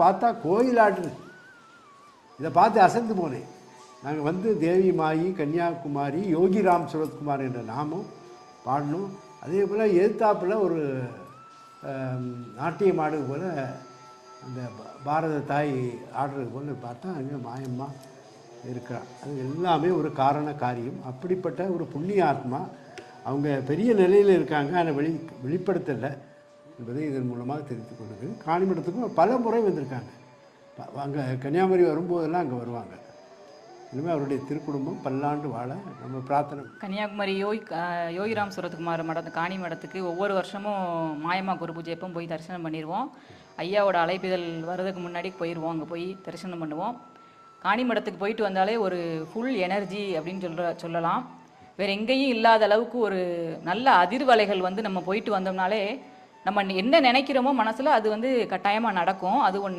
பார்த்தா கோயில் ஆடுது. இதை பார்த்து அசந்து போனேன். நாங்கள் வந்து தேவி மாயி, கன்னியாகுமரி, யோகிராம் சுரத்குமார் என்ற நாமும் பாடணும். அதே போல் எதிர்த்தாப்பில் ஒரு நாட்டியம் ஆடுது போல் அந்த பாரத தாய் ஆடுறது போல் பார்த்தா அங்கே மாயம்மா இருக்கிறான். அது எல்லாமே ஒரு காரண காரியம். அப்படிப்பட்ட ஒரு புண்ணிய ஆத்மா அவங்க பெரிய நிலையில் இருக்காங்க, ஆனால் வெளிப்படுத்தலை என்பதை இதன் மூலமாக தெரிந்து கொண்டது. காணிமடத்துக்கும் பல முறை வந்திருக்காங்க. அங்கே கன்னியாகுமரி வரும்போதெல்லாம் அங்கே வருவாங்க. இனிமேல் அவருடைய திருக்குடும்பம் பல்லாண்டு வாழ நம்ம பிரார்த்தனை. கன்னியாகுமரி யோகிராம் சுரத்குமார் காணி மடத்துக்கு ஒவ்வொரு வருஷமும் மாயம்மா குரு பூஜை எப்போ போய் தரிசனம் பண்ணிடுவோம். ஐயாவோட அழைப்பிதழ் வர்றதுக்கு முன்னாடி போயிடுவோம், அங்கே போய் தரிசனம் பண்ணுவோம். காணி மடத்துக்கு போயிட்டு வந்தாலே ஒரு ஃபுல் எனர்ஜி அப்படின்னு சொல்லலாம். வேறு எங்கேயும் இல்லாத அளவுக்கு ஒரு நல்ல அதிர்வலைகள் வந்து நம்ம போயிட்டு வந்தோம்னாலே நம்ம என்ன நினைக்கிறோமோ மனசில் அது வந்து கட்டாயமாக நடக்கும். அது ஒன்று.